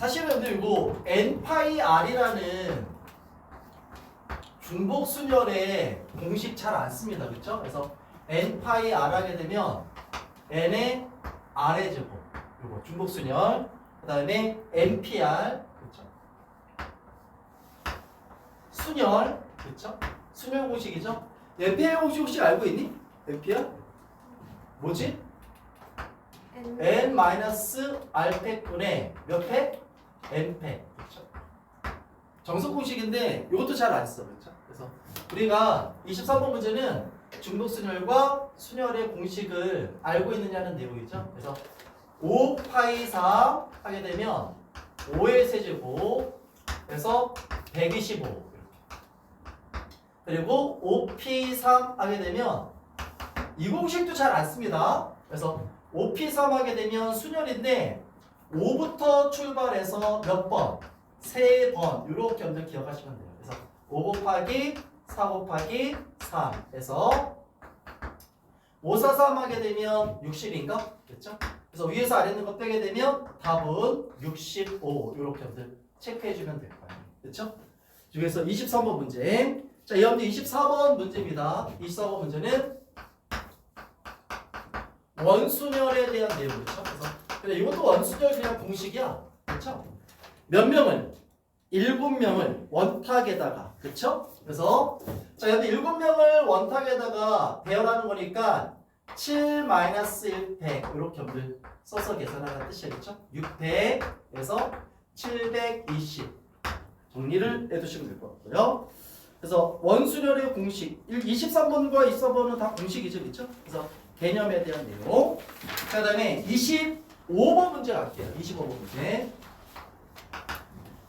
사실은 근데 이거 n파이 r이라는 중복 순열의 공식 잘 안 씁니다. 그렇죠? 그래서 n파이 r 하게 되면 n의 r의 제곱 이거 중복 순열 그다음에 npr 그렇죠? 순열 그렇죠? 순열 공식이죠? npr 공식 혹시 알고 있니? npr 뭐지? n-r팩분의 몇 팩? n팩 그렇죠? 정석 공식인데 이것도 잘 안 써. 그렇죠? 그래서 우리가 23번 문제는 중복 순열과 순열의 공식을 알고 있느냐는 내용이죠. 그래서 5파이 4 하게 되면 5의 세제곱 그래서 125 이렇게. 그리고 5p3 하게 되면 이 공식도 잘 안 씁니다. 그래서 5p3 하게 되면 순열인데 5부터 출발해서 몇 번? 3번 이렇게 먼저 기억하시면 돼요. 그래서 5 곱하기 4 곱하기 3 해서 5, 4, 3 하게 되면 60인가? 그렇죠? 그래서 위에서 아래 있는 거 빼게 되면 답은 65 이렇게 먼저 체크해 주면 될 거예요. 그렇죠? 그래서 23번 문제. 자, 여러분들 24번 문제입니다. 24번 문제는 원순열에 대한 내용. 그렇죠? 그래서 이것도 원순열 그냥 공식이야. 그렇죠? 몇 명을? 7명을 원탁에다가. 그렇죠? 그래서 자, 여기 7명을 원탁에다가 배열하는 거니까 7-100 이렇게 한번 써서 계산하는 뜻이에요. 그렇죠? 600에서 720 정리를 해두시면 될 것 같고요. 그래서 원순열의 공식 23번과 24번은 다 공식이죠. 그렇죠? 그래서 개념에 대한 내용. 그 다음에 25번 문제 갈게요. 25번 문제.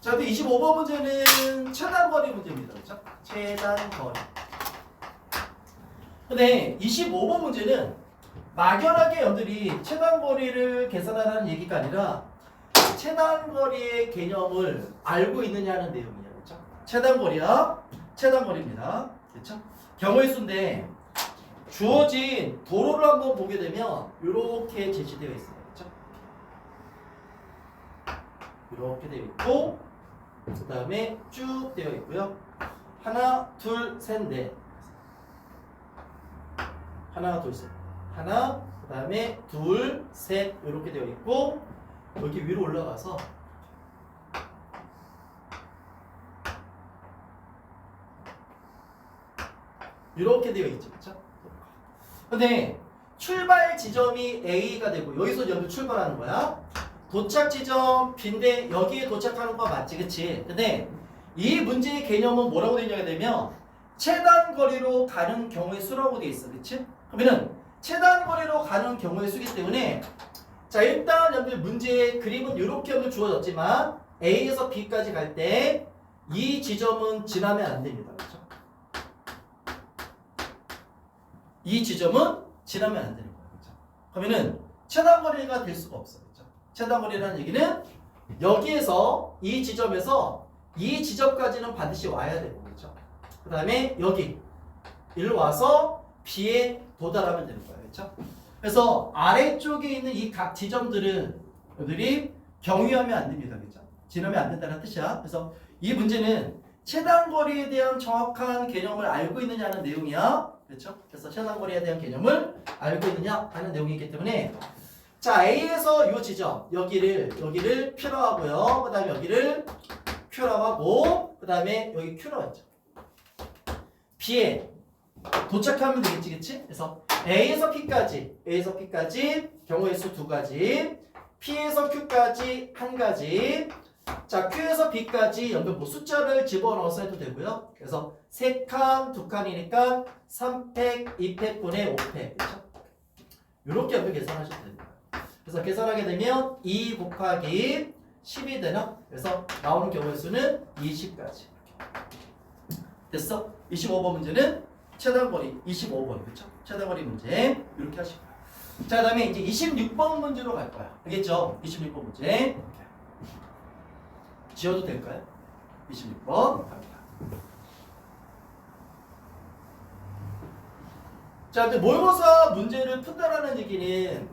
자, 근데 25번 문제는 최단거리 문제입니다. 그렇죠? 최단거리. 근데 25번 문제는 막연하게 여러분들이 최단거리를 계산하라는 얘기가 아니라 최단거리의 개념을 알고 있느냐는 내용이에요. 그렇죠? 최단거리야. 최단거리입니다. 그렇죠? 경우의 수인데 주어진 도로를 한번 보게 되면 이렇게 제시되어 있어요. 그렇죠? 이렇게 되어 있고 그 다음에 쭉 되어 있고요. 하나, 둘, 셋, 넷. 하나, 둘, 셋. 하나, 그 다음에 둘, 셋 이렇게 되어 있고 여기 위로 올라가서 이렇게 되어 있죠. 그렇죠? 근데 출발 지점이 A가 되고 여기서 여기 출발하는 거야. 도착 지점 B인데 여기에 도착하는 거 맞지, 그치? 근데 이 문제의 개념은 뭐라고 되냐게 되면 최단 거리로 가는 경우의 수라고 돼 있어, 그치? 그러면은 최단 거리로 가는 경우의 수기 때문에 자, 일단 여러분들 문제의 그림은 이렇게 하면 주어졌지만 A에서 B까지 갈 때 이 지점은 지나면 안 됩니다, 그렇죠? 이 지점은 지나면 안 되는 거예요, 그렇죠? 그러면은 최단 거리가 될 수가 없어요. 최단거리라는 얘기는 여기에서 이 지점에서 이 지점까지는 반드시 와야 되고 그렇죠? 그 다음에 여기 일로 와서 B에 도달하면 되는 거예요. 그렇죠? 그래서 아래쪽에 있는 이 각 지점들은 여러분들이 경유하면 안 됩니다. 그렇죠? 지나면 안 된다는 뜻이야. 그래서 이 문제는 최단거리에 대한 정확한 개념을 알고 있느냐는 내용이야. 그렇죠? 그래서 최단거리에 대한 개념을 알고 있느냐 하는 내용이기 때문에 자, A에서 이 지점 여기를 P로 하고요. 그 다음에 여기를 Q로 하고 그 다음에 여기 Q로 하죠. B에 도착하면 되겠지, 그치? 그래서 A에서 P까지 경우의 수 2가지, P에서 Q까지 1가지. 자, Q에서 B까지 연결 뭐 숫자를 집어넣어서 해도 되고요. 그래서 3칸, 2칸이니까 3팩, 2팩분의 5팩. 그렇죠? 이렇게 연결 계산하셔도 됩니다. 그래서 계산하게 되면 2 곱하기 10이 되나? 그래서 나오는 경우의 수는 20까지. 됐어? 25번 문제는 최단거리 25번. 그렇죠? 최단거리 문제 이렇게 하시고. 자, 그 다음에 이제 26번 문제로 갈 거야. 알겠죠? 26번 문제. 지어도 될까요? 26번 갑니다. 자, 근데 모의고사 문제를 푼다라는 얘기는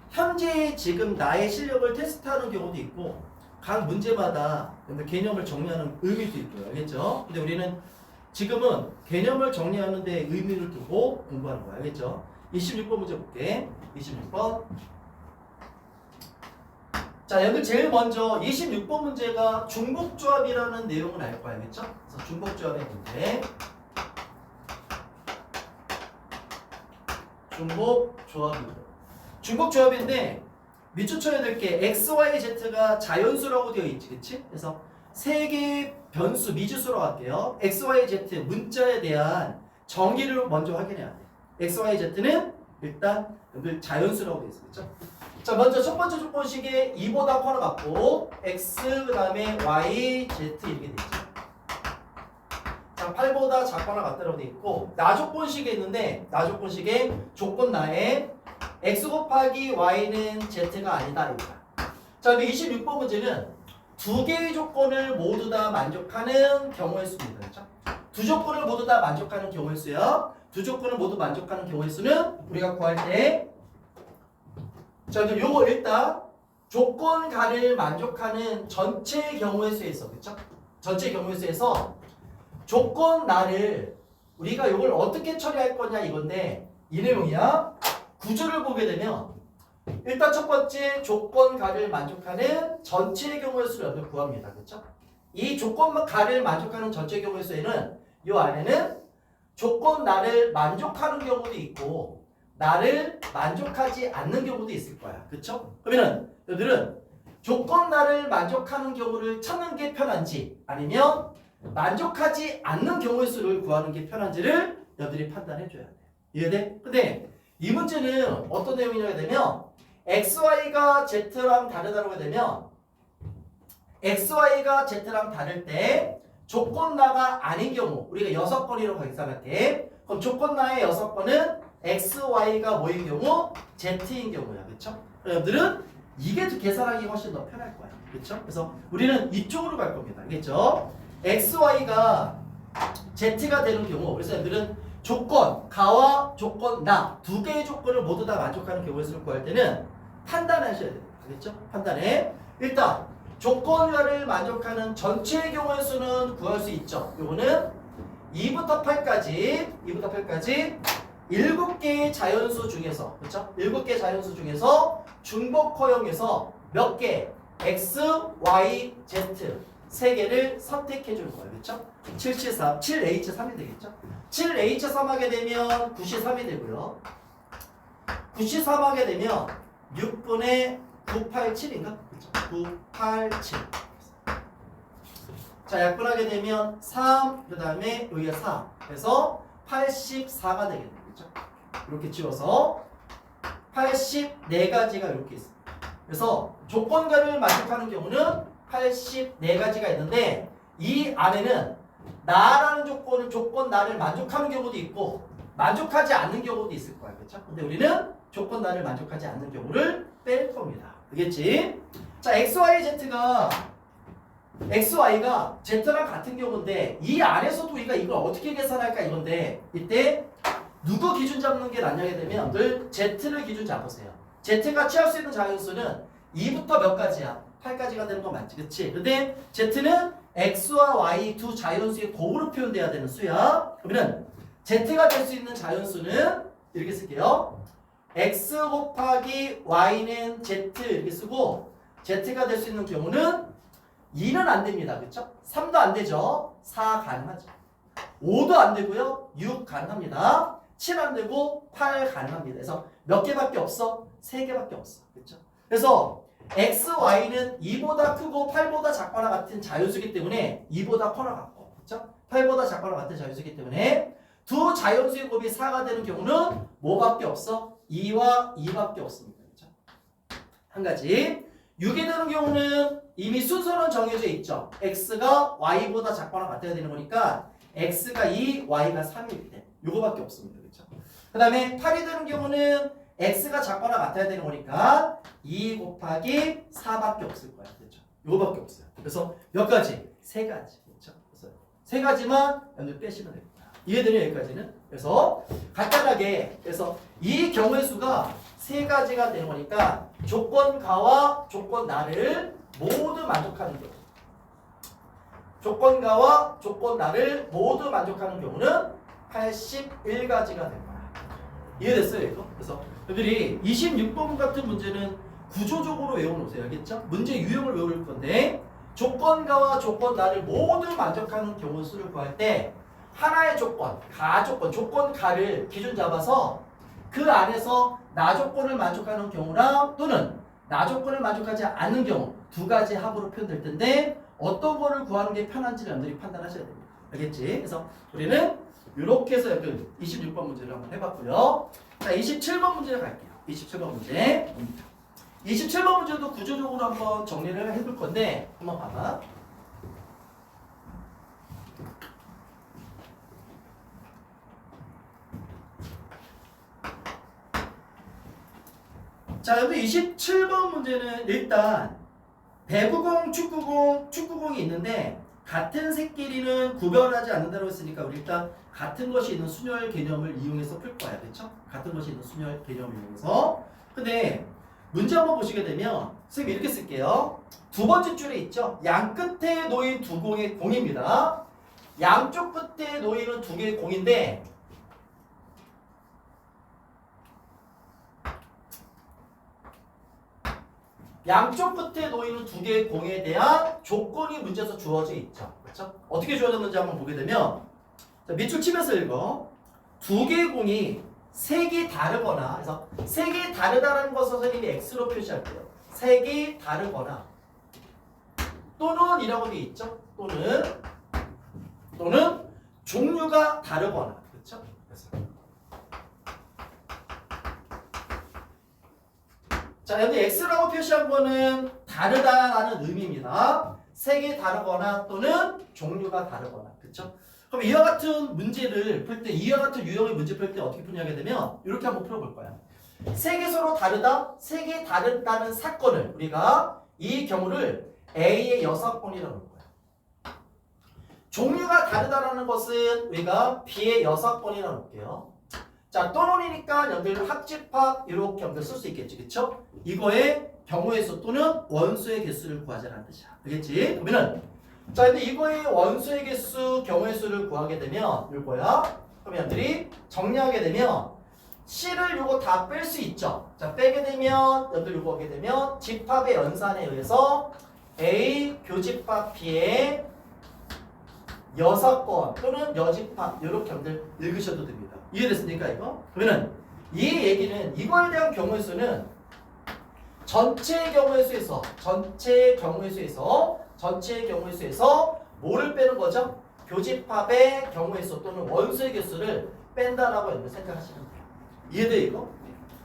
현재 지금 나의 실력을 테스트하는 경우도 있고 각 문제마다 개념을 정리하는 의미도 있고요. 알겠죠? 근데 우리는 지금은 개념을 정리하는 데 의미를 두고 공부하는 거야. 알겠죠? 26번 문제 볼게. 26번. 자, 여기 제일 먼저 26번 문제가 중복조합이라는 내용을 알 거야. 알겠죠? 그래서 중복조합의 문제. 중복조합인데 밑줄 쳐야 될 게 x, y, z가 자연수라고 되어 있지, 그치? 그래서 세 개의 변수 미지수로 할게요. x, y, z 문자에 대한 정의를 먼저 확인해야 돼. x, y, z는 일단 자연수라고 되어 있어, 그렇죠? 자, 먼저 첫 번째 조건식에 2보다 커는 같고 x 그다음에 y, z 이렇게 돼 있죠. 자, 8보다 작거나 같다라고 돼 있고 나조건식에 있는데 나조건식에 조건 나에 x 곱하기 y는 z가 아니다 이거야. 자, 그럼 26번 문제는 두 개의 조건을 모두 다 만족하는 경우의 수입니다. 그렇죠? 두 조건을 모두 다 만족하는 경우의 수야. 두 조건을 모두 만족하는 경우의 수는 우리가 구할 때 자, 그럼 요거 일단 조건가를 만족하는 전체 경우의 수에 있어. 그렇죠? 전체 경우의 수에서 조건나를 우리가 요걸 어떻게 처리할 거냐 이건데 이 내용이야. 구조를 보게 되면 일단 첫 번째 조건가를 만족하는 전체의 경우의 수를 여러분 구합니다. 그렇죠? 이 조건가를 만족하는 전체 경우의 수에는 이 안에는 조건나를 만족하는 경우도 있고 나를 만족하지 않는 경우도 있을 거야. 그렇죠? 그러면은 여러분들은 조건나를 만족하는 경우를 찾는 게 편한지 아니면 만족하지 않는 경우의 수를 구하는 게 편한지를 여러분들이 판단해 줘야 돼. 이해돼? 근데 이 문제는 어떤 내용이냐고 되면 XY가 Z랑 다르다고 하게 되면 XY가 Z랑 다를 때 조건나가 아닌 경우 우리가 6건이라고 계산할게. 그럼 조건나의 6건은 XY가 뭐인 경우? Z인 경우야. 그렇죠? 여러분들은 이게 계산하기 훨씬 더 편할 거야. 그렇죠? 그래서 우리는 이쪽으로 갈 겁니다. 알겠죠? XY가 Z가 되는 경우 그래서 여러분들은 조건, 가와 조건, 나 두 개의 조건을 모두 다 만족하는 경우의 수를 구할 때는 판단하셔야 됩니다. 알겠죠? 판단해. 일단 조건가를 만족하는 전체의 경우의 수는 구할 수 있죠. 요거는 2부터 8까지 7개의 자연수 중에서 그렇죠? 7개의 자연수 중에서 중복허용해서 몇 개? x, y, z 3개를 선택해 줄 거예요. 그렇죠? 7h3이 되겠죠? 7h3 하게 되면 93이 되고요. 93 하게 되면 6분의 987인가? 그렇죠? 987. 자, 약분하게 되면 3, 그 다음에 여기가 4. 그래서 84가 되겠네요. 그렇죠? 이렇게 지워서 84가지가 이렇게 있습니다. 그래서 조건가를 만족하는 경우는 84가지가 있는데 이 안에는 나라는 조건 나를 만족하는 경우도 있고 만족하지 않는 경우도 있을 거야. 그렇죠? 근데 우리는 조건 나를 만족하지 않는 경우를 뺄 겁니다. 알겠지? 자, XY가 Z랑 같은 경우인데 이 안에서도 우리가 이걸 어떻게 계산할까 이건데 이때 누구 기준 잡는 게 낫냐게 되면 늘 Z를 기준 잡으세요. Z가 취할 수 있는 자연수는 2부터 몇 가지야? 8까지가 되는 거 맞지? 그치? 근데 Z는 X와 Y 두 자연수의 곱으로 표현돼야 되는 수야. 그러면 Z가 될 수 있는 자연수는 이렇게 쓸게요. X 곱하기 Y는 Z 이렇게 쓰고 Z가 될 수 있는 경우는 2는 안 됩니다. 그쵸? 3도 안 되죠? 4 가능하죠. 5도 안 되고요. 6 가능합니다. 7 안 되고 8 가능합니다. 그래서 몇 개밖에 없어? 3개밖에 없어. 그쵸? 그래서 x, y는 2보다 크고 8보다 작거나 같은 자연수이기 때문에 2보다 커나 같고 그쵸? 8보다 작거나 같은 자연수이기 때문에 두 자연수의 곱이 4가 되는 경우는 뭐밖에 없어? 2와 2밖에 없습니다. 그쵸? 한 가지 6이 되는 경우는 이미 순서는 정해져 있죠. x가 y보다 작거나 같아야 되는 거니까 x가 2, y가 3일 때 요거밖에 없습니다. 그렇죠? 그 다음에 8이 되는 경우는 x가 작거나 같아야 되는 거니까 2 곱하기 4밖에 없을 거야. 그렇죠? 요거밖에 없어요. 그래서 몇 가지? 3가지. 그렇죠? 그래서 3가지만 여러분들 빼시면 됩니다. 이해되냐 여기까지는? 그래서 간단하게 그래서 이 경우의 수가 3가지가 되는 거니까 조건가와 조건나를 모두 만족하는 경우. 조건가와 조건나를 모두 만족하는 경우는 81가지가 될 거야. 이해됐어요, 이거? 그래서 여러분들이 26번 같은 문제는 구조적으로 외워놓으세요. 알겠죠? 문제 유형을 외울 건데 조건가와 조건나를 모두 만족하는 경우 수를 구할 때 하나의 조건, 가조건, 조건가를 기준 잡아서 그 안에서 나 조건을 만족하는 경우랑 또는 나 조건을 만족하지 않는 경우 두 가지 합으로 표현될 텐데 어떤 거를 구하는 게 편한지를 여러분들이 판단하셔야 됩니다. 알겠지? 그래서 우리는 이렇게 해서 26번 문제를 한번 해봤고요. 자, 27번 문제를 갈게요. 27번 문제. 27번 문제도 구조적으로 한번 정리를 해볼 건데 한번 봐봐. 자, 여기 27번 문제는 일단 배구공, 축구공이 있는데 같은 색끼리는 구별하지 않는다고 했으니까 우리 일단 같은 것이 있는 순열 개념을 이용해서 풀 거야. 그렇죠? 같은 것이 있는 순열 개념을 이용해서. 근데 문제 한번 보시게 되면 선생님 이렇게 쓸게요. 두 번째 줄에 있죠? 양 끝에 놓인 두 공의 공입니다. 양쪽 끝에 놓이는 두 개의 공인데 양쪽 끝에 놓이는 두 개의 공에 대한 조건이 문제에서 주어져 있죠. 그렇죠? 어떻게 주어졌는지 한번 보게 되면 자, 밑줄 치면서 읽어. 두 개의 공이 색이 다르거나 그래서 색이 다르다는 것을 선생님이 X로 표시할게요. 색이 다르거나 또는 이라고 되어 있죠. 또는 종류가 다르거나 그렇죠? 자, 여기 X라고 표시한 거는 다르다라는 의미입니다. 색이 다르거나 또는 종류가 다르거나. 그렇죠? 그럼 이와 같은 문제를 풀 때, 이와 같은 유형의 문제 풀 때 어떻게 푸냐게 되면 이렇게 한번 풀어볼 거야. 색이 서로 다르다, 색이 다르다는 사건을 우리가 이 경우를 A의 여사건이라고 할 거야. 종류가 다르다라는 것은 우리가 B의 여사건이라고 할게요. 자, 또는이니까 여기를 합집합 이렇게 연결 쓸 수 있겠지, 그쵸? 이거의 경우의 수 또는 원수의 개수를 구하자는 뜻이야. 알겠지? 그러면은 자, 근데 이거의 원수의 개수, 경우의 수를 구하게 되면 이거야. 그럼 여러분들이 정리하게 되면 C를 요거 다 뺄 수 있죠. 자, 빼게 되면 여러분들 요거 하게 되면 집합의 연산에 의해서 A 교집합 B의 여사건 또는 여집합 이렇게 여러분들 읽으셔도 됩니다. 이해됐습니까 이거? 그러면은 이 얘기는 이거에 대한 경우의 수는 전체 경우의 수에서 뭐를 빼는 거죠? 교집합의 경우의 수 또는 원수의 개수를 뺀다라고 여러분 생각하시면 돼요. 이해돼 이거?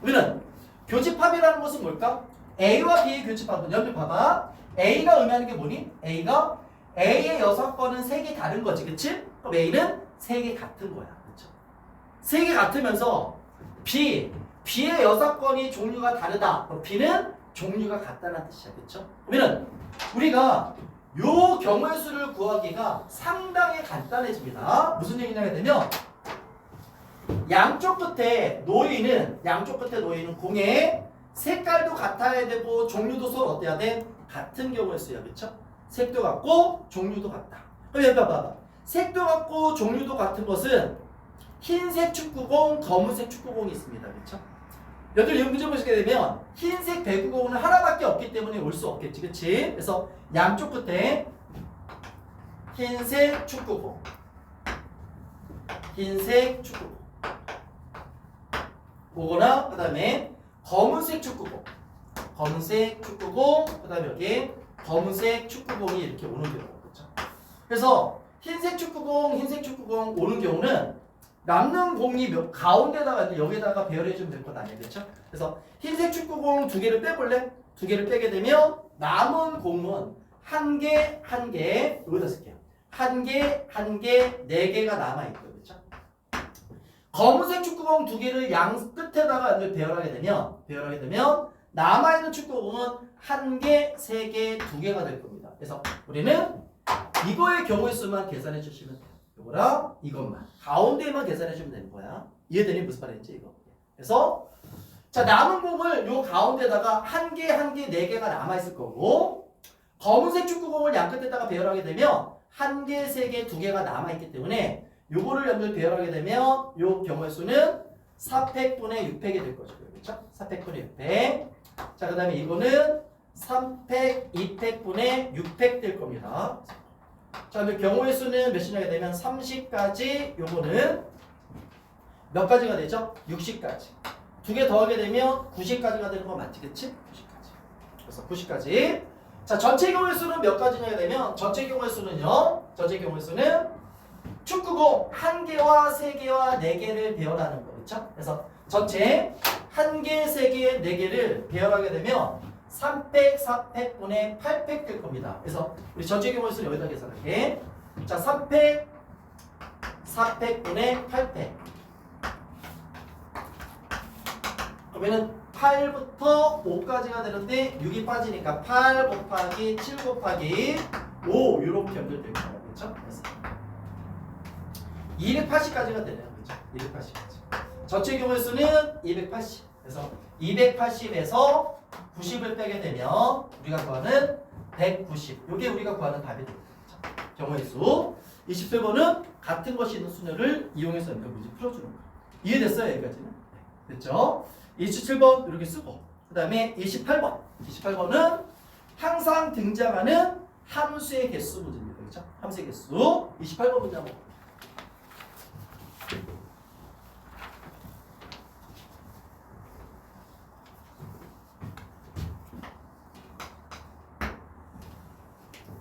우리는 교집합이라는 것은 뭘까? A와 B의 교집합은 여기 봐봐. A가 의미하는 게 뭐니? A가 A의 여사건은 색이 다른 거지, 그치? 그럼 A는 색이 같은 거야, 그렇죠? 색이 같으면서 B의 여사건이 종류가 다르다. 그럼 B는 종류가 같다는 뜻이야, 그렇죠? 그러면 우리가 요 경우의 수를 구하기가 상당히 간단해집니다. 무슨 얘기냐 되면 양쪽 끝에 놓이는 공의 색깔도 같아야 되고 종류도 서로 어때야 돼? 같은 경우의 수야, 그렇죠? 색도 같고 종류도 같다. 그럼 여기 봐봐. 색도 같고 종류도 같은 것은 흰색 축구공, 검은색 축구공이 있습니다. 그렇죠? 여기 이 문제 보시게 되면 흰색 배구공은 하나밖에 없기 때문에 올 수 없겠지. 그렇지? 그래서 양쪽 끝에 흰색 축구공 오거나 그 다음에 검은색 축구공 그 다음에 여기 검은색 축구공이 이렇게 오는 경우. 그렇죠? 그래서 흰색 축구공 오는 경우는 남는 공이 가운데다가 여기다가 배열해주면 될 것 아니에요, 그렇죠? 그래서 흰색 축구공 두 개를 빼볼래? 두 개를 빼게 되면 남은 공은 한 개 여기다 쓸게요. 한 개, 네 개가 남아 있고요, 그렇죠? 검은색 축구공 두 개를 양 끝에다가 배열하게 되면 남아 있는 축구공은 한 개, 세 개, 두 개가 될 겁니다. 그래서 우리는 이거의 경우의 수만 계산해 주시면 돼요. 이거랑 이것만 가운데만 계산해 주면 되는 거야. 이해되니 무슨 말인지 이거. 그래서 자, 남은 공을 요 가운데다가 한 개, 네 개가 남아 있을 거고 검은색 축구공을 양 끝에다가 배열하게 되면 1개, 3개, 2개가 남아있기 때문에 요거를 여러분들 배열하게 되면 요 경우의 수는 4팩분의 6팩이 될 거죠. 그렇죠? 4팩분의 6팩. 자, 그 다음에 이거는 3팩, 2팩분의 6팩 될 겁니다. 자, 그럼 경우의 수는 몇이 나게 되면 30까지, 요거는 몇 가지가 되죠? 60까지. 2개 더하게 되면 90까지가 되는 거 맞지? 그치? 90까지. 그래서 90까지. 자, 전체 경우의 수는 몇 가지냐게 되면 전체 경우의 수는요. 전체 경우의 수는 축구공 1개와 3개와 4개를 배열하는 거. 그렇죠? 그래서 전체 1개, 3개, 4개를 배열하게 되면 3팩, 4팩분의 8팩 될 겁니다. 그래서 우리 전체 경우의 수를 여기다 계산할게. 자, 3팩, 4팩분의 8팩. 그러면은 8부터 5까지가 되는데 6이 빠지니까 8 곱하기 7 곱하기 5 이렇게 연결될 거예요. 그렇죠? 그래서 280까지가 되네요. 그렇죠? 280까지. 전체 경우의 수는 280. 그래서 280에서 90을 빼게 되면 우리가 구하는 190. 이게 우리가 구하는 답이 됩니다. 그렇죠? 경우의 수. 27번은 같은 것이 있는 수녀를 이용해서 문제 풀어주는 거예요. 이해됐어요? 여기까지는? 네. 됐죠? 27번 이렇게 쓰고 그 다음에 28번 28번은 항상 등장하는 함수의 개수 문제입니다. 그렇죠? 함수의 개수 28번 문제 한번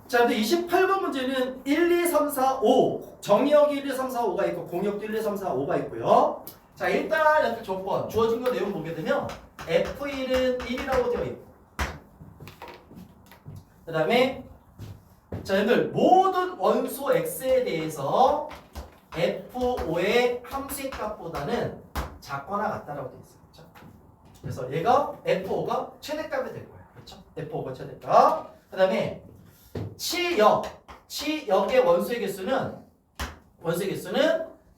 자, 근데 28번 문제는 1, 2, 3, 4, 5 정의역이 1, 2, 3, 4, 5가 있고 공역도 1, 2, 3, 4, 5가 있고요. 자, 일단 이렇게 조건 주어진 거 내용 보게 되면 F1은 1이라고 되어 있고 그 다음에 자, 여러분들 모든 원소 X에 대해서 F5의 함수의 값보다는 작거나 같다라고 되어 있어요. 그렇죠? 그래서 얘가 F5가 최대값이 될 거예요. 그렇죠? F5가 최대값. 그 다음에 치역의 원소의 개수는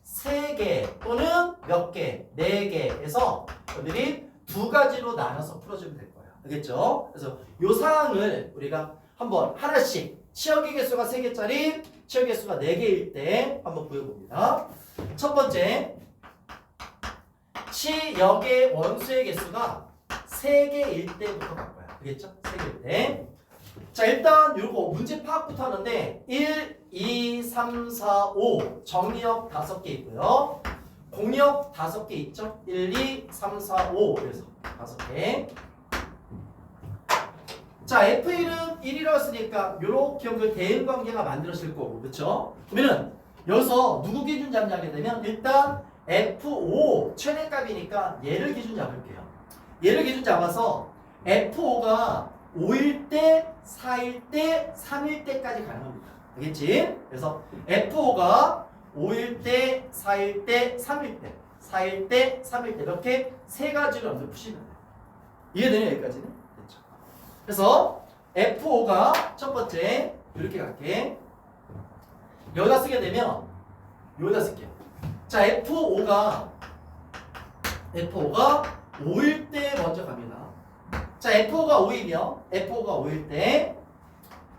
3개 또는 몇 개, 4개에서 여러분들이 2가지로 나눠서 풀어주면 될 거예요. 알겠죠? 그래서 이 상황을 우리가 한번 하나씩 치역의 개수가 3개짜리, 치역의 개수가 4개일 때 한번 보여봅니다. 첫 번째, 치역의 원소의 개수가 3개일 때부터 갈 거야. 알겠죠? 3개일 때. 자, 일단 요거 문제 파악부터 하는데 1, 2, 3, 4, 5 정의역 5개 있고요. 공역 5개 있죠? 1, 2, 3, 4, 5 그래서 5개. 자, F1은 1이라고 했으니까 요렇게 연결 대응관계가 만들어질 거고 그렇죠? 그러면은 여기서 누구 기준 잡냐게 되면 일단 F5 최대값이니까 얘를 기준 잡을게요. 얘를 기준 잡아서 F5가 5일 때, 4일 때, 3일 때까지 가능합니다. 알겠지? 그래서 F5가 5일 때, 4일 때, 3일 때, 4일 때, 3일 때 이렇게 3가지로 먼저 푸시면 돼요. 이해되냐 여기까지는? 됐죠? 그래서 F5가 첫 번째 이렇게 갈게. 여기다 쓰게 되면 여기다 쓸게요. 자, F5가 5일 때 먼저 갑니다. 자, F5가 5일 때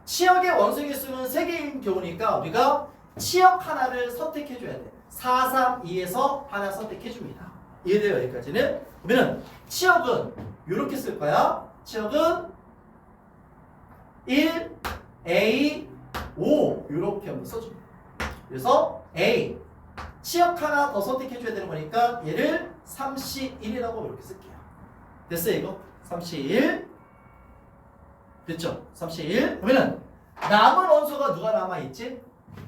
치역의 원소의 개수는 3개인 경우니까 우리가 치역 하나를 선택해줘야 돼. 4, 3, 2에서 하나 선택해줍니다. 이해돼요? 여기까지는? 그러면 치역은 이렇게 쓸 거야. 치역은 1, A, 5 이렇게 한번 써줍니다. 그래서 A 치역 하나 더 선택해줘야 되는 거니까 얘를 31이라고 이렇게 쓸게요. 됐어요 이거? 31 됐죠? 31 그러면은 남은 원소가 누가 남아있지?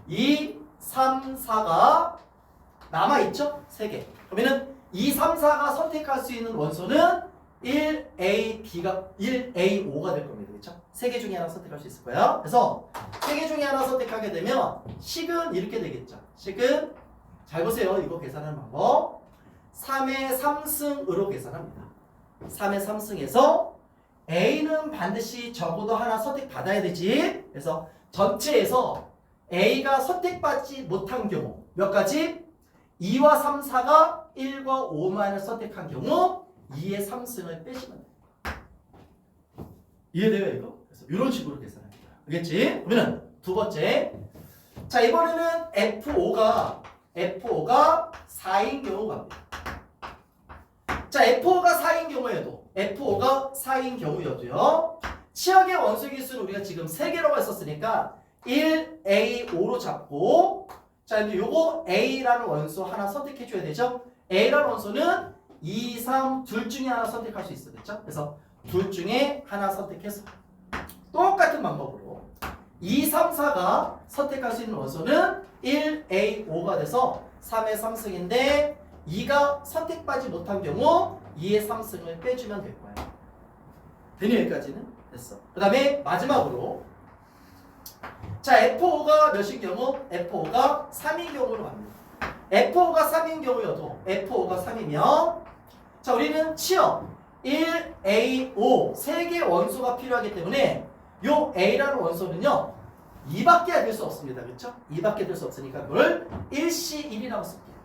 2, 3, 4가 남아있죠? 3개 그러면은 2, 3, 4가 선택할 수 있는 원소는 1A5가 될 겁니다. 그렇죠? 3개 중에 하나 선택할 수 있을 거야. 그래서 3개 중에 하나 선택하게 되면 식은 이렇게 되겠죠. 식은 잘 보세요. 이거 계산하는 방법 3의 3승으로 계산합니다. 3의 3승에서 A는 반드시 적어도 하나 선택받아야 되지. 그래서 전체에서 A가 선택받지 못한 경우 몇 가지? 2와 3, 4가 1과 5만을 선택한 경우 2의 3승을 빼시면 돼요. 이해돼요 이거? 그래서 이런 식으로 계산합니다. 알겠지? 그러면 두 번째. 자, 이번에는 F5가 4인 경우 갑니다. 자, F5가 4인 경우여도요. 치역의 원소 개수를 우리가 지금 3개라고 했었으니까 1A5로 잡고, 자, 이제 요거 A라는 원소 하나 선택해 줘야 되죠? A라는 원소는 2, 3 둘 중에 하나 선택할 수 있어. 그렇죠? 그래서 둘 중에 하나 선택해서 똑같은 방법으로 2, 3, 4가 선택할 수 있는 원소는 1A5가 돼서 3의 3승인데 2가 선택받지 못한 경우 2의 3승을 빼주면 될 거예요. 되니 여기까지는? 됐어. 그 다음에 마지막으로 자, F5가 몇인 경우? F5가 3인 경우로 갑니다. F5가 3인 경우여도 F5가 3이면 자, 우리는 치역 1A5 3개 원소가 필요하기 때문에 요 A라는 원소는요 2밖에 될 수 없습니다. 그렇죠? 2밖에 될 수 없으니까 그걸 1C1이라고 쓸게요.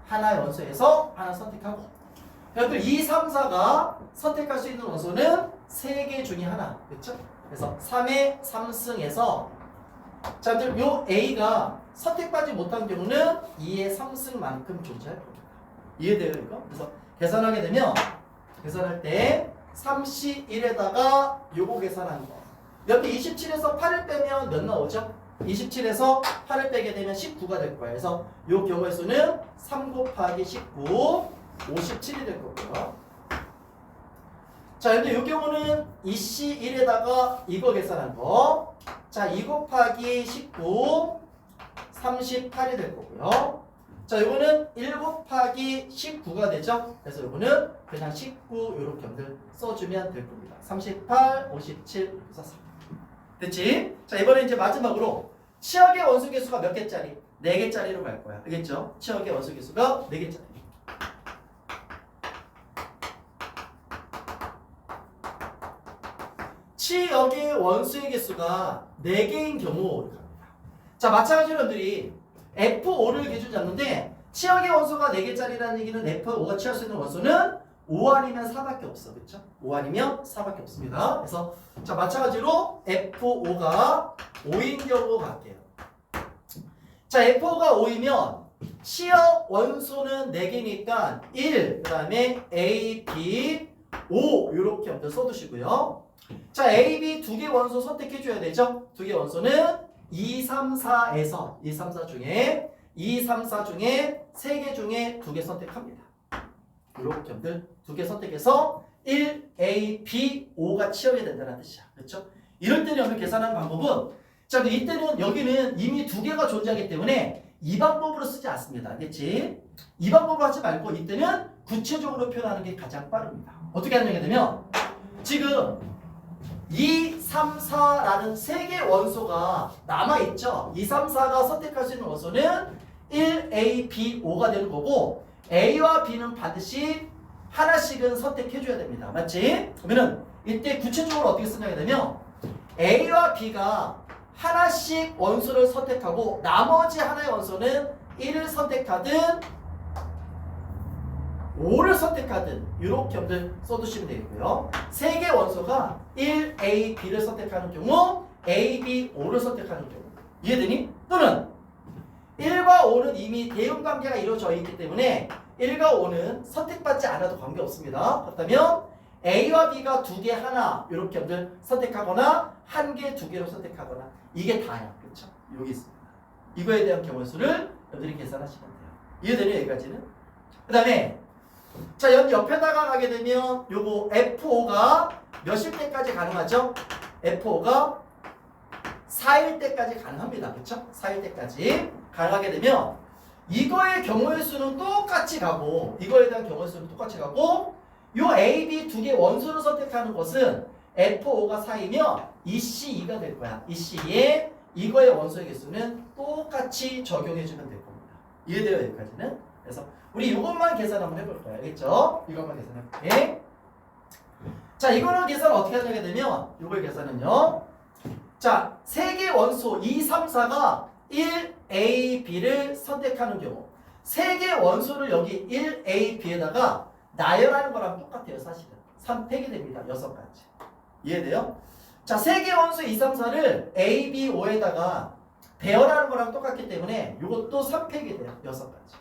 하나의 원소에서 하나 선택하고 여러분들 2, 3, 4가 선택할 수 있는 원소는 3개 중에 하나. 그렇죠? 그래서 3의 3승에서 자, 여러분들 요 A가 선택받지 못한 경우는 2의 3승만큼 존재할 겁니다. 이해돼요 이거? 그래서 계산하게 되면 계산할 때 3C1에다가 요거 계산하는 거. 여기 27에서 8을 빼면 몇 나오죠? 27에서 8을 빼게 되면 19가 될 거예요. 그래서 요 경우의 수는 3 곱하기 19, 57이 될 거고요. 자, 근데 요 경우는 2C1에다가 이거 계산한 거. 자, 2 곱하기 19, 38이 될 거고요. 자, 요거는 1 곱하기 19가 되죠? 그래서 요거는 그냥 19 요렇게 여러분들 써주면 될 겁니다. 38, 57 이렇게 써서. 됐지? 자, 이번에 이제 마지막으로 치역의 원소 개수가 몇 개짜리? 4개짜리로 갈 거야. 알겠죠? 치역의 원소 개수가 4개짜리. 치역의 원소의 개수가 4개인 경우 갑니다. 자, 마찬가지로 여러분들이 F5를 기준 잡는데 치역의 원소가 4개짜리라는 얘기는 F5가 취할 수 있는 원소는 5 아니면 4밖에 없어. 그렇죠? 5 아니면 4밖에 없습니다. 그래서 자, 마찬가지로 F5가 5인 경우 갈게요. 자, F5가 5이면 치역 원소는 4개니까 1, 그 다음에 A, B, 5 이렇게 먼저 써두시고요. 자, A, B 2개 원소 선택해줘야 되죠? 2개 원소는 2, 3, 4에서 2, 3, 4 중에 2, 3, 4 중에 3개 중에 2개 선택합니다. 이렇게 여러분들 2개 선택해서 1, A, B, 5가 치역이 된다는 뜻이야. 그렇죠? 이럴 때는 여러분 계산하는 방법은 자, 근데 이때는 여기는 이미 2개가 존재하기 때문에 이 방법으로 쓰지 않습니다. 알겠지? 이 방법으로 하지 말고 이때는 구체적으로 표현하는 게 가장 빠릅니다. 어떻게 하느냐 되면 지금 2, 3, 4라는 3개 원소가 남아있죠? 2, 3, 4가 선택할 수 있는 원소는 1, A, B, 5가 되는 거고 A와 B는 반드시 하나씩은 선택해줘야 됩니다. 맞지? 그러면은 이때 구체적으로 어떻게 쓰냐게 되면 A와 B가 하나씩 원소를 선택하고 나머지 하나의 원소는 1을 선택하든 5를 선택하든 이렇게 여러분들 써두시면 되겠고요. 3개 원소가 1, A, B를 선택하는 경우 A, B, 5를 선택하는 경우 이해되니? 또는 1과 5는 이미 대응관계가 이루어져 있기 때문에 1과 5는 선택받지 않아도 관계없습니다. 그렇다면 A와 B가 2개 하나 이렇게 여러분들 선택하거나 1개, 2개로 선택하거나 이게 다야. 그렇죠? 여기 있습니다. 이거에 대한 경우의 수를 여러분들이 계산하시면 돼요. 이해되니 여기까지는? 그 다음에 자, 여기 옆에다가 가게 되면 요거 F5가 몇일 때까지 가능하죠? F5가 4일 때까지 가능합니다. 그렇죠? 4일 때까지 가능하게 되면 이거의 경우의 수는 똑같이 가고 이거에 대한 경우의 수는 똑같이 가고 요 A, B 2개 원소를 선택하는 것은 F5가 4이면 EC2가 될 거야. EC2에 이거의 원소의 개수는 똑같이 적용해주면 될 겁니다. 이해돼요? 여기까지는? 그래서 우리 이것만 계산 한번 해볼 거예요. 알겠죠? 이것만 계산해볼게. 자, 이거는 계산 어떻게 하게 되면 이거의 계산은요. 자, 3개 원소 2, 3, 4가 1, A, B를 선택하는 경우 3개 원소를 여기 1, A, B에다가 나열하는 거랑 똑같아요. 사실은 선택이 됩니다. 6가지. 이해돼요? 자, 세 개 원소 2, 3, 4를 A, B, O에다가 배열하는 거랑 똑같기 때문에 이것도 3팩이 돼요. 6가지.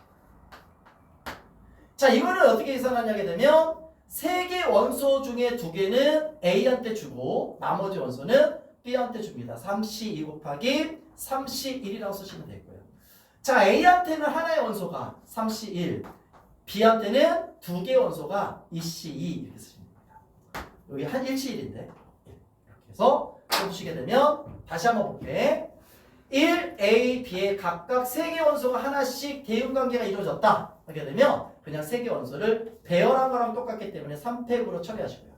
자, 이거를 어떻게 계산하냐게 되면 세 개 원소 중에 2개는 A한테 주고 나머지 원소는 B한테 줍니다. 3C2 곱하기 3C1이라고 쓰시면 되고요. 자, A한테는 하나의 원소가 3C1, B한테는 2개의 원소가 2C2 이렇게 쓰시면 됩니다. 여기 한 1C1인데 이렇게 해서 써주시게 되면 다시 한번 볼게. 1, A, B의 각각 3개 원소가 하나씩 대응관계가 이루어졌다 하게 되면 그냥 3개 원소를 배열한 거랑 똑같기 때문에 3팩으로 처리하시고요.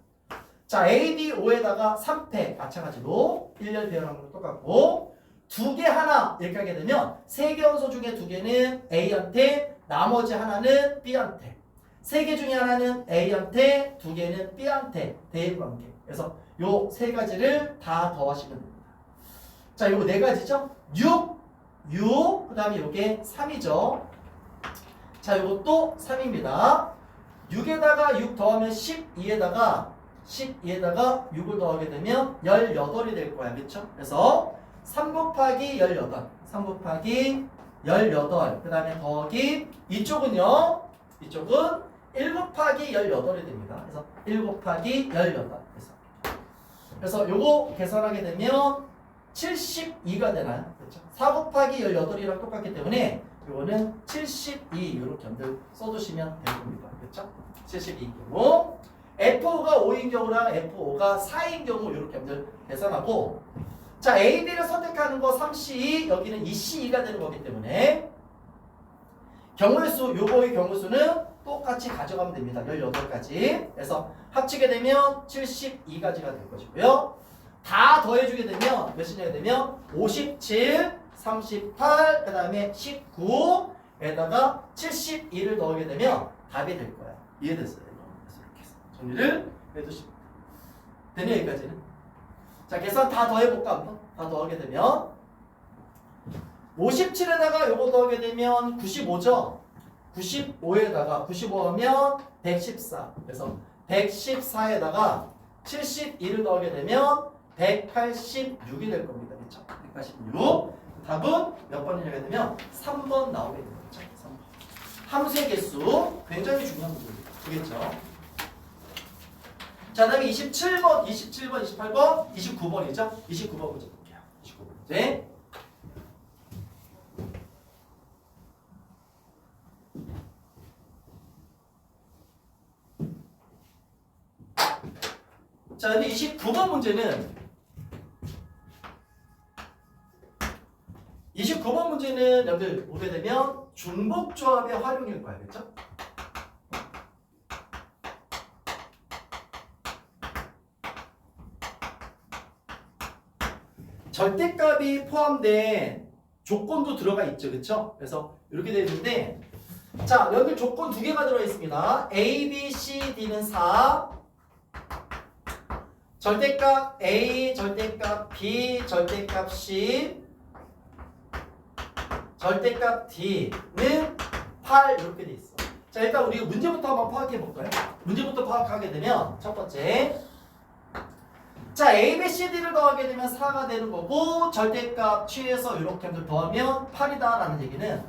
자, A, B, O에다가 3팩 마찬가지로 1열 배열한 거랑 똑같고 2개 하나 이렇게 하게 되면 3개 원소 중에 2개는 A한테 나머지 하나는 B한테 3개 중에 하나는 A한테 2개는 B한테 대응관계. 그래서 요 3가지를 다 더하시면 됩니다. 자, 요거 4가지죠? 6, 그 다음에 요게 3이죠. 자, 요것도 3입니다. 6에다가 6 더하면 12에다가 6을 더하게 되면 18이 될 거야. 그쵸? 그래서 3 곱하기 18, 3 곱하기 18, 그 다음에 더하기 이쪽은요? 이쪽은 1 곱하기 18이 됩니다. 그래서 1 곱하기 18. 그래서 요거 계산하게 되면 72가 되나요? 그렇죠? 4 곱하기 18이랑 똑같기 때문에 요거는 72 이렇게 한들 써두시면 될 겁니다. 그렇죠? 72인 경우 F5가 5인 경우랑 F5가 4인 경우 이렇게 한들 계산하고 자, A, B를 선택하는 거 3C2 여기는 2C2가 되는 거기 때문에 경우의 수 요거의 경우 수는 똑같이 가져가면 됩니다. 18가지. 그래서 합치게 되면 72가지가 될 것이고요. 다 더해주게 되면 몇이냐 되면 57, 38, 그 다음에 19에다가 72를 넣게 되면 답이 될 거야. 이해됐어요? 그래서 이렇게 해서 정리를 해두십니다. 되네 여기까지는. 자, 계산 다 더해볼까 한번? 다 더하게 되면 57에다가 요거 더하게 되면 95죠? 95에다가 95하면 114. 그래서 114에다가 72를 넣게 되면 186이 될 겁니다. 그렇죠? 186. 답은 몇 번이냐게 되면 3번 나오게 되는 거죠. 3번. 함수의 개수 굉장히 중요한 부분입니다. 그겠죠? 자, 다음에 27번, 28번, 29번이죠? 29번 문제 볼게요. 29번 문제. 자, 근데 29번 문제는 29번 문제는 여러분들 보게 되면 중복조합의 활용일 거야. 그렇죠? 절대값이 포함된 조건도 들어가 있죠. 그렇죠? 그래서 이렇게 되어 있는데 자, 여기 조건 2개가 들어 있습니다. A, B, C, D는 4 절대값 A, 절대값 B, 절대값 C, 절대값 D는 8 이렇게 돼 있어. 자, 일단 우리 문제부터 한번 파악해 볼까요? 문제부터 파악하게 되면 첫 번째 자, A, B, C, D를 더하게 되면 4가 되는 거고 절대값 취해서 이렇게 한번 더하면 8이다 라는 얘기는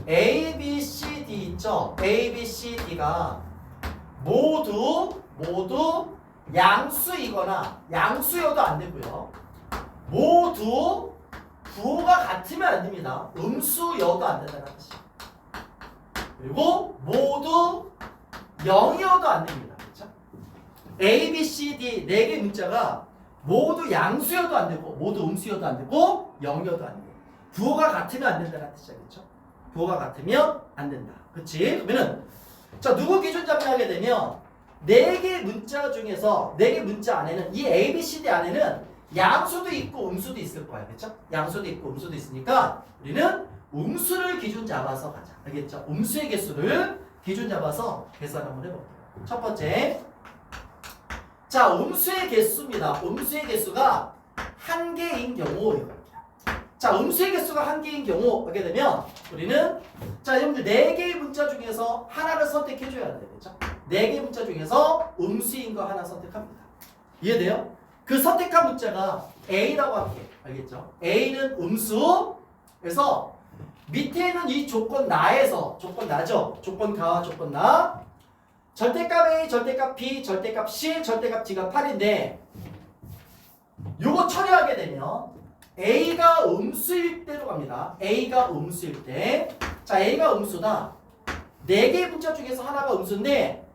A, B, C, D 있죠? A, B, C, D가 모두 양수이거나 양수여도 안 되고요. 모두 부호가 같으면 안 됩니다. 음수여도 안 된다는 뜻이에요. 그리고 모두 0이어도 안 됩니다. 그렇죠? A, B, C, D 4개 문자가 모두 양수여도 안 되고 모두 음수여도 안 되고 0이어도 안 돼요. 부호가 같으면 안 된다는 뜻이죠. 그렇죠? 부호가 같으면 안 된다. 그렇지? 그러면은 자, 누구 기준 잡냐게 되면 4개 문자 중에서 4개 문자 안에는 이 A, B, C, D 안에는 양수도 있고 음수도 있을 거야. 그렇죠? 양수도 있고 음수도 있으니까 우리는 음수를 기준 잡아서 가자. 알겠죠? 음수의 개수를 기준 잡아서 계산 한번 해볼게요. 첫 번째 자, 음수의 개수입니다. 음수의 개수가 1개인 경우 이겁니다. 자, 음수의 개수가 1개인 경우 하게 되면 우리는 자, 여러분들 4개의 문자 중에서 하나를 선택해 줘야 돼요. 그렇죠? 4개의 문자 중에서 음수인 거 하나 선택합니다. 이해돼요? 그 선택한 문자가 A라고 할게요. 알겠죠? A는 음수. 그래서 밑에 있는 이 조건 나에서 조건 나죠? 조건 가와 조건 나. 절대값 A, 절대값 B, 절대값 C, 절대값 D가 8인데 요거 처리하게 되면 A가 음수일 때로 갑니다. A가 음수일 때. 자, A가 음수다. 4개의 문자 중에서 하나가 음수인데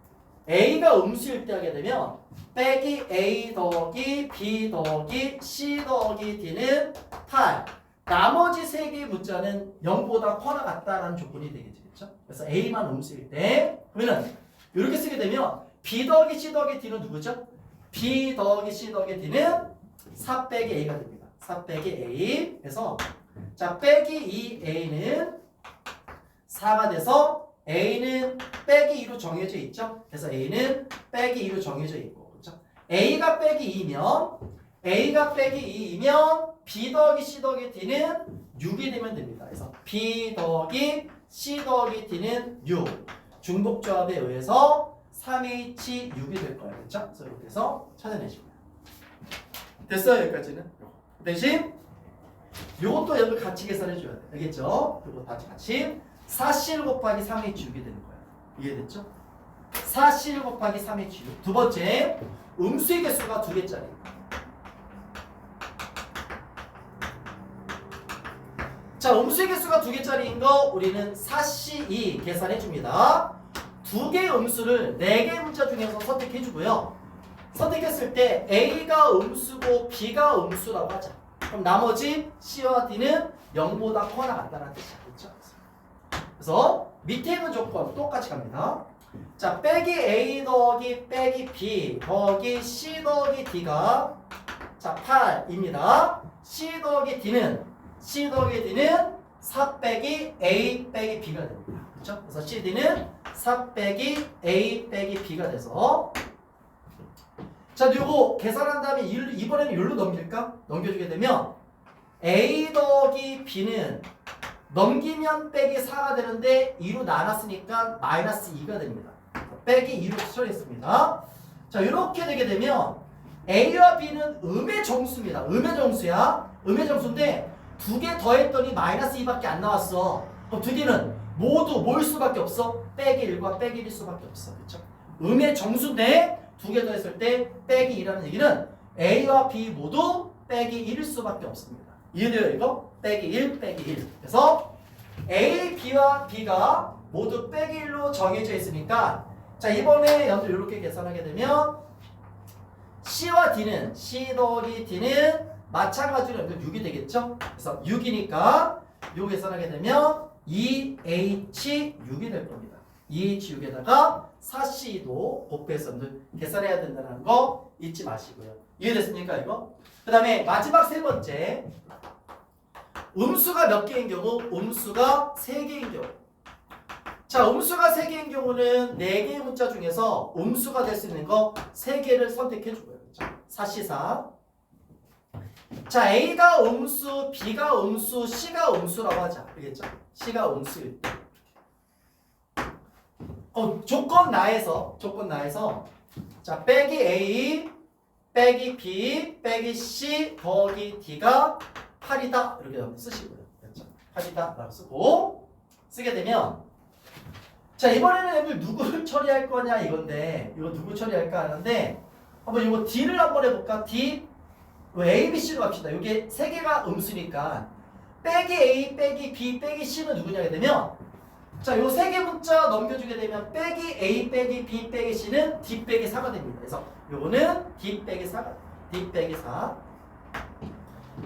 A가 음수일 때 하게 되면 빼기 A 더하기 B 더하기 C 더하기 D는 8. 나머지 3개의 문자는 0보다 커나 같다라는 조건이 되겠죠. 그렇죠? 그래서 A만 음수일 때 그러면은 이렇게 쓰게 되면 B 더하기 C 더하기 D는 누구죠? B 더하기 C 더하기 D는 4 빼기 A가 됩니다. 4 빼기 A. 그래서 자 빼기 2A는 4가 돼서 A는 빼기 2로 정해져 있죠. 그래서 A는 빼기 2로 정해져 있고, 그렇죠? A가 빼기 2면 B 더하기 C 더하기 D는 6이 되면 됩니다. 그래서 B 더하기 C 더하기 D는 6. 중복조합에 의해서 3H6이 될 거예요, 그렇죠? 그래서 이렇게 해서 찾아내시고요. 됐어요, 여기까지는. 대신 요것도 여러분 같이 계산해 줘야 돼, 알겠죠? 요거 같이 4C1 곱하기 3H6이 되는 거예요. 이해됐죠? 4C1 곱하기 3H6. 두 번째, 음수의 개수가 2개짜리. 자, 음수의 개수가 2개짜리인 거 우리는 4C2 계산해 줍니다. 2개의 음수를 4개의 문자 중에서 선택해 주고요. 선택했을 때 A가 음수고 B가 음수라고 하자. 그럼 나머지 C와 D는 0보다 커나 같다는 뜻이야. 그렇죠? 그래서 밑에 있는 조건 똑같이 갑니다. 자, 빼기 A 더하기 빼기 B 더하기 C 더하기 D가 자 8입니다. C 더하기 D는 4 빼기 A 빼기 B가 됩니다. 그렇죠? 그래서 CD는 4 빼기 A 빼기 B가 돼서 자, 요거 계산한 다음에 이번에는 여기로 넘길까? 넘겨주게 되면 A 더하기 B는 넘기면 빼기 4가 되는데 2로 나눴으니까 마이너스 2가 됩니다. 빼기 2로 처리했습니다. 자, 이렇게 되게 되면 A와 B는 음의 정수입니다. 음의 정수야. 음의 정수인데 2개 더했더니 마이너스 2밖에 안 나왔어. 그럼 2개는 모두 뭐일 수밖에 없어? 빼기 1과 빼기 1일 수밖에 없어. 그렇죠? 음의 정수인데 2개 더했을 때 빼기 2라는 얘기는 A와 B 모두 빼기 1일 수밖에 없습니다. 이해돼요 이거? 빼기 1, 빼기 1. 그래서 A, B와 B가 모두 빼기 1로 정해져 있으니까 자, 이번에 여러분들 이렇게 계산하게 되면 C와 D는 C 더하기 D는 마찬가지로 6이 되겠죠? 그래서 6이니까 요 계산하게 되면 2H6이 될 겁니다. 2H6에다가 4C도 곱해서 계산해야 된다는 거 잊지 마시고요. 이해됐습니까 이거? 그 다음에 마지막 세 번째, 음수가 몇 개인 경우? 음수가 3개인 경우. 자, 음수가 3개인 경우는 4개의 문자 중에서 음수가 될 수 있는 거 3개를 선택해 주고요. 그렇죠? 4C4. 자, A가 음수, B가 음수, C가 음수라고 하자. 알겠죠? C가 음수일 때. 조건 나에서 자, 빼기 A, 빼기 B, 빼기 C, 더하기 D가 8이다. 이렇게 쓰시고요. 그렇죠? 8이다. 라고 쓰고 쓰게 되면 자, 이번에는 애들 누구를 처리할 거냐 이건데 이거 누구 처리할까 하는데 한번 이거 D를 한번 해볼까? D A, B, C로 갑시다. 이게 3개가 음수니까 빼기 A, 빼기 B, 빼기 C는 누구냐 하게 되면 자, 요 3개 문자 넘겨주게 되면 빼기 A, 빼기 B, 빼기 C는 D 빼기 4가 됩니다. 그래서 요거는 D 빼기 4가 D 빼기 4.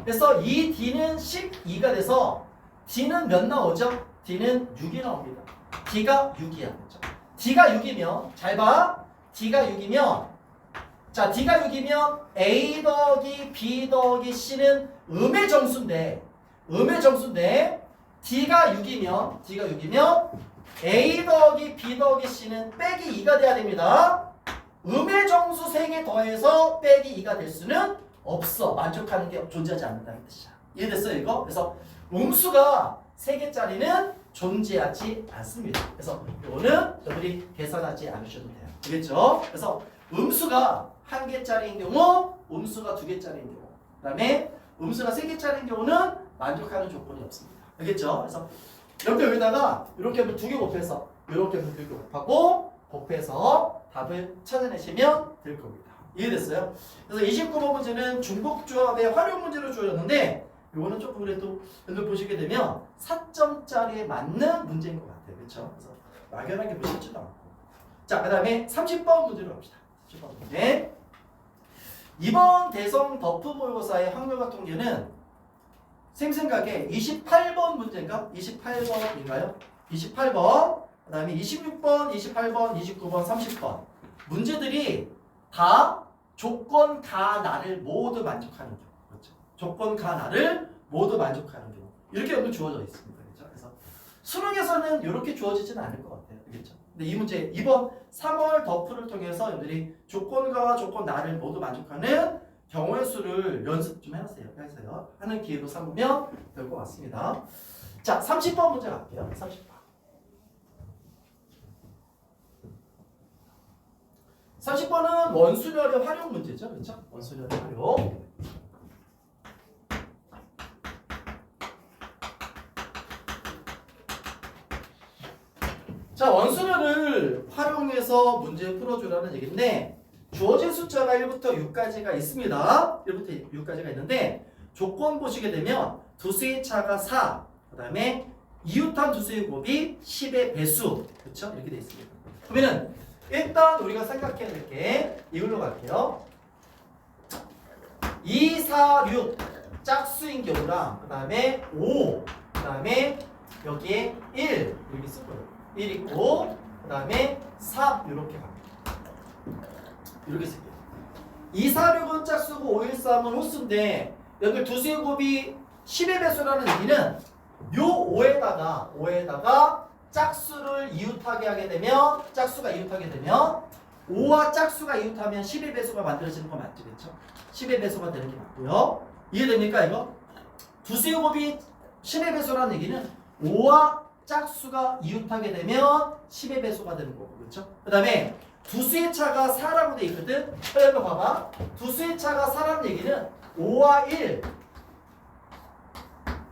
그래서 이 D는 12가 돼서 D는 몇 나오죠? D는 6이 나옵니다. D가 6이야. 그렇죠? D가 6이면 잘 봐. D가 6이면 자, D가 6이면 A 더하기 B 더하기 C는 음의 정수인데 D가 6이면 A 더하기 B 더하기 C는 빼기 2가 돼야 됩니다. 음의 정수 3개 더해서 빼기 2가 될 수는 없어. 만족하는 게 존재하지 않는다는 뜻이야. 이해됐어요 이거? 그래서 음수가 3개짜리는 존재하지 않습니다. 그래서 이거는 여러분이 계산하지 않으셔도 돼요. 알겠죠? 그래서 음수가 1개짜리인 경우 음수가 2개짜리인 경우. 그 다음에 음수가 3개짜리인 경우는 만족하는 조건이 없습니다. 알겠죠? 그래서 이렇게 여기다가 이렇게 2개 곱해서 이렇게 2개 곱하고 곱해서 답을 찾아내시면 될 겁니다. 이해됐어요? 그래서 29번 문제는 중복조합의 활용 문제로 주어졌는데 이거는 조금 그래도 여러분 보시게 되면 4점짜리에 맞는 문제인 것 같아요. 그렇죠? 그래서 막연하게 보시지도 않고. 자, 그 다음에 30번 문제로 갑시다. 30번 문제. 이번 대성 덮프 모의고사의 확률과 통계는 쌤 생각에 28번 문제인가? 28번인가요? 28번, 그 다음에 26번, 28번, 29번, 30번 문제들이 다 조건 가나를 모두 만족하는 경우. 그렇죠? 조건 가나를 모두 만족하는 경우. 이렇게 여러분 주어져 있습니다. 그렇죠? 그래서 수능에서는 이렇게 주어지지는 않을 것 같아요. 그렇죠? 근데 이 문제 이번 3월 덮프를 통해서 여러분들이 조건가와 조건 나를 모두 만족하는 경우의 수를 연습 좀 해보세요. 하는 기회로 삼으면 될 것 같습니다. 자, 30번 문제 갈게요. 30번. 30번은 원수열의 활용 문제죠. 그렇죠? 원수열의 활용. 자, 원수열을 활용해서 문제 풀어주라는 얘기인데 주어진 숫자가 1부터 6까지가 있습니다. 1부터 6까지가 있는데 조건 보시게 되면 두수의 차가 4, 그 다음에 이웃한 두수의 곱이 10의 배수. 그렇죠? 이렇게 되어 있습니다. 그러면은 일단 우리가 생각해야 될 게 이걸로 갈게요. 2, 4, 6 짝수인 경우랑 그 다음에 5, 그 다음에 여기에 1 이렇게 쓸 거예요. 1 있고 그 다음에 3 이렇게 갑니다. 이렇게 쓸게요. 2, 4, 6은 짝수고 5, 1, 3은 홀수인데 여기 두수의 곱이 10의 배수라는 얘기는 요 5에다가 짝수를 이웃하게 하게 되면 짝수가 이웃하게 되면 5와 짝수가 이웃하면 10의 배수가 만들어지는 거 맞죠? 그렇죠? 10의 배수가 되는 게 맞고요. 이해됩니까 이거? 두수의 곱이 10의 배수라는 얘기는 5와 짝수가 이웃하게 되면 10의 배수가 되는 거고. 그렇죠? 그 다음에 두수의 차가 4라고 돼 있거든? 이거 봐봐. 두수의 차가 4라는 얘기는 5와 1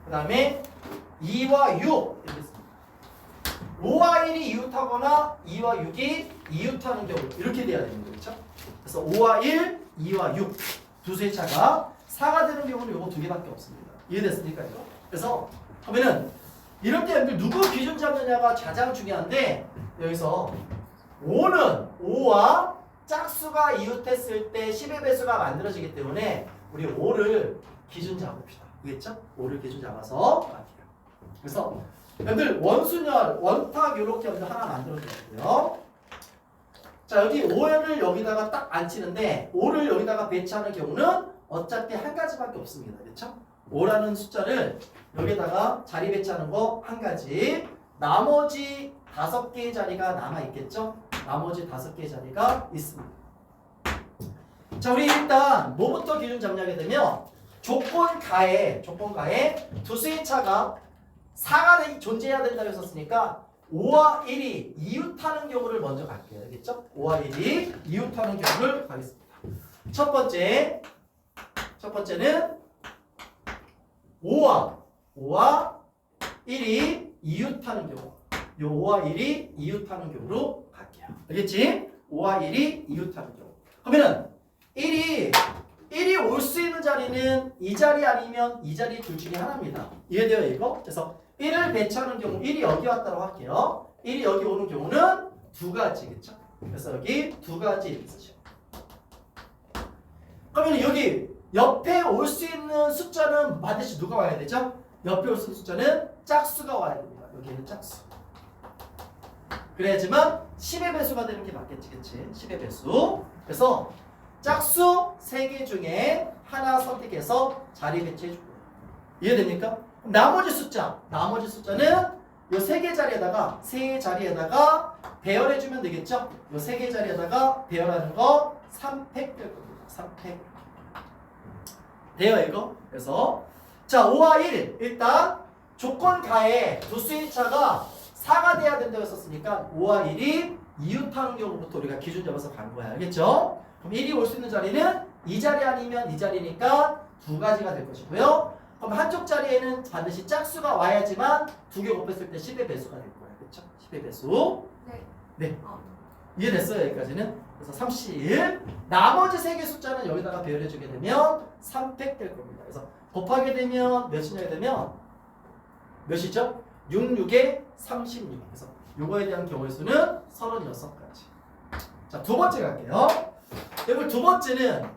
그 다음에 2와 6 이렇게 씁니다. 5와 1이 이웃하거나 2와 6이 이웃하는 경우 이렇게 돼야 되는 거죠. 그렇죠? 그래서 5와 1, 2와 6 두수의 차가 4가 되는 경우는 요거 2개밖에 없습니다. 이해됐습니까? 이거? 그래서 그러면은 이럴 때 여러분들 누구 기준 잡느냐가 가장 중요한데 여기서 5와 짝수가 이웃했을 때 10의 배수가 만들어지기 때문에 우리 5를 기준 잡읍시다. 알겠죠? 5를 기준 잡아서 갈게요. 그래서 여러분들 원순열, 원탁 이렇게 하나 만들어주고요. 자, 여기 5를 여기다가 딱 앉히는데 5를 여기다가 배치하는 경우는 어차피 한 가지밖에 없습니다. 그렇죠? 5라는 숫자를 여기다가 자리 배치하는 거 한 가지. 나머지 5개의 자리가 남아있겠죠? 나머지 5개의 자리가 있습니다. 자, 우리 일단 뭐부터 기준 잡냐게 되면 조건가에 두수의 차가 4가 존재해야 된다고 했었으니까 5와 1이 이웃하는 경우를 먼저 갈게요. 알겠죠? 5와 1이 이웃하는 경우를 가겠습니다. 첫 번째는 5와 1이 이웃하는 경우. 요 5와 1이 이웃하는 경우로 갈게요. 알겠지? 5와 1이 이웃하는 경우. 그러면은 1이 올 수 있는 자리는 이 자리 아니면 이 자리 둘 중에 하나입니다. 이해돼요, 이거? 그래서 1을 배치하는 경우 1이 여기 왔다고 할게요. 1이 여기 오는 경우는 2가지겠죠? 그래서 여기 2가지 있으셔. 그러면 여기 옆에 올 수 있는 숫자는 반드시 누가 와야 되죠? 옆에 올 수 있는 숫자는 짝수가 와야 됩니다. 여기는 짝수. 그래야지만 10의 배수가 되는 게 맞겠지, 그치? 10의 배수. 그래서 짝수 3개 중에 하나 선택해서 자리 배치해 줄 거예요. 이해됩니까? 나머지 숫자는 요 3개 자리에다가 배열해 주면 되겠죠? 요 3개 자리에다가 배열하는 거 3팩 될 겁니다. 3팩. 돼요, 이거? 그래서 자, 5와 1 일단 조건가에 두수의 차가 4가 돼야 된다고 했었으니까 5와 1이 이웃하는 경우부터 우리가 기준 잡아서 간 거야. 알겠죠? 그럼 1이 올 수 있는 자리는 이 자리 아니면 이 자리니까 두 가지가 될 것이고요. 그럼 한쪽 자리에는 반드시 짝수가 와야지만 두 개 곱했을 때 10의 배수가 될 거예요. 그렇죠? 10의 배수. 네. 네. 이해됐어요? 여기까지는. 그래서 30. 나머지 세 개 숫자는 여기다가 배열해주게 되면 3팩 될 겁니다. 그래서 곱하게 되면 몇이냐 되면 몇이죠? 6, 6에 36. 그래서 요거에 대한 경우의 수는 36가지. 자, 두 번째 갈게요. 여기 두 번째는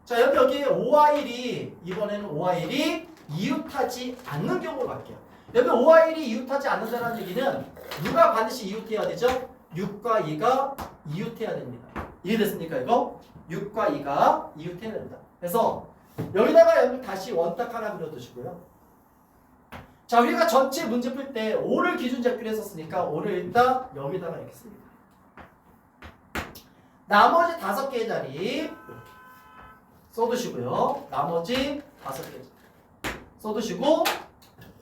자, 여기에 5와 1이 이번에는 5와 1이 이웃하지 않는 경우로 갈게요. 여기 5와 1이 이웃하지 않는다는 얘기는 누가 반드시 이웃해야 되죠? 6과 2가 이웃해야 됩니다. 이해됐습니까 이거? 6과 2가 이웃해야 된다. 그래서 여기다가 여기 다시 원딱 하나 그려두시고요. 자, 우리가 전체 문제 풀 때 5를 기준 잡기로 했었으니까 5를 일단 여기다가 이렇게 씁니다. 나머지 5개의 자리 써두시고요. 나머지 5개 써두시고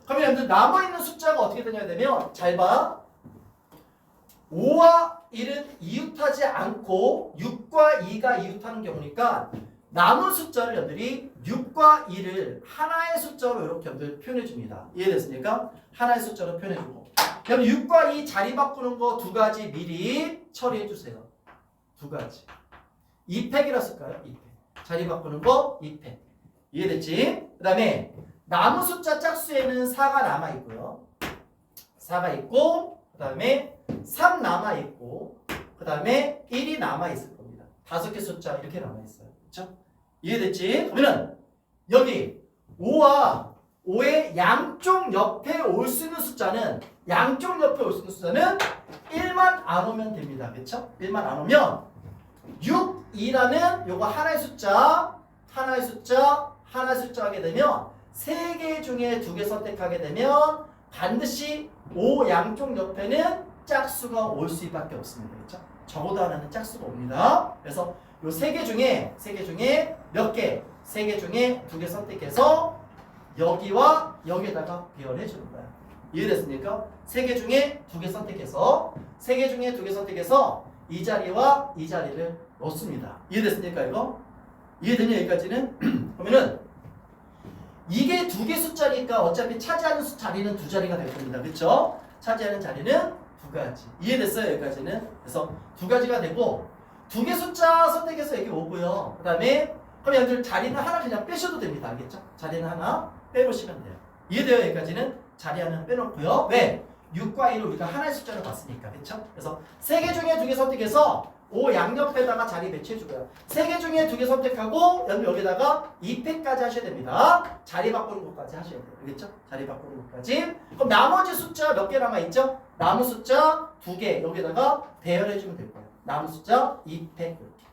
그러면 여러분들 남아있는 숫자가 어떻게 되냐 되면 잘 봐. 5와 1은 이웃하지 않고 6과 2가 이웃하는 경우니까 남은 숫자를 여러분들이 6과 2를 하나의 숫자로 이렇게 여러분들 표현해 줍니다. 이해됐습니까? 하나의 숫자로 표현해 주고 그럼 6과 2 자리 바꾸는 거 두 가지 미리 처리해 주세요. 두 가지. 2팩이라 쓸까요? 2팩. 자리 바꾸는 거 2팩. 이해됐지? 그 다음에 남은 숫자 짝수에는 4가 남아있고요. 4가 있고 그 다음에 3 남아있고 그 다음에 1이 남아있을 겁니다. 5개 숫자 이렇게 남아있어요. 그렇죠? 이해됐지? 그러면 여기 5와 5의 양쪽 옆에 올 수 있는 숫자는 1만 안 오면 됩니다. 그렇죠? 1만 안 오면 6, 2라는 요거 하나의 숫자 하게 되면 3개 중에 2개 선택하게 되면 반드시 5 양쪽 옆에는 짝수가 올 수밖에 없습니다. 그렇죠? 적어도 하나는 짝수가 옵니다. 그래서 요 3개 중에 몇 개? 3개 중에 2개 선택해서 여기와 여기에다가 배열해 주는 거야. 이해됐습니까? 3개 중에 2개 선택해서 이 자리와 이 자리를 넣습니다. 이해됐습니까 이거? 이해되냐 여기까지는? 그러면은 이게 2개 숫자니까 어차피 차지하는 자리는 2자리가 될 겁니다. 그렇죠? 차지하는 자리는 2가지. 이해됐어요 여기까지는? 그래서 2가지가 되고 2개 숫자 선택해서 여기 오고요. 그 다음에 그럼 여러분들 자리는 하나 그냥 빼셔도 됩니다. 알겠죠? 자리는 하나 빼놓으시면 돼요. 이해돼요 여기까지는? 자리 하나 빼놓고요. 왜? 6과 1을 우리가 하나의 숫자로 봤으니까. 그렇죠? 그래서 3개 중에 2개 선택해서 5 양옆에다가 자리 배치해주고요. 3개 중에 2개 선택하고 여기다가 2팩까지 하셔야 됩니다. 자리 바꾸는 것까지 하셔야 돼요. 알겠죠? 자리 바꾸는 것까지. 그럼 나머지 숫자 몇 개 남아있죠? 남은 숫자 2개 여기다가 배열해주면 될 거예요. 남은 숫자 2팩 이렇게.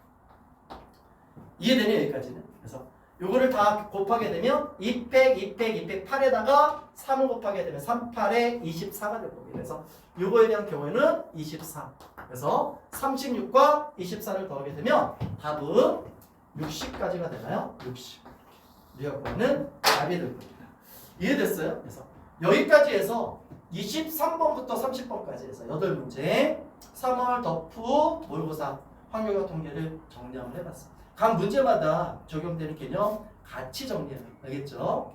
이해되냐 여기까지는? 그래서 요거를 다 곱하게 되면 2팩 8에다가 3을 곱하게 되면 3, 8에 24가 될 겁니다. 그래서 요거에 대한 경우에는 24. 그래서 36과 24를 더하게 되면 답은 60까지가 되나요? 60. 우리가 구하는 답이 될 겁니다. 이해됐어요? 그래서 여기까지 해서 23번부터 30번까지 해서 8문제 3월 덕후 모의고사 확률과 통계를 정리를 해봤습니다. 각 문제마다 적용되는 개념 같이 정리해요. 알겠죠?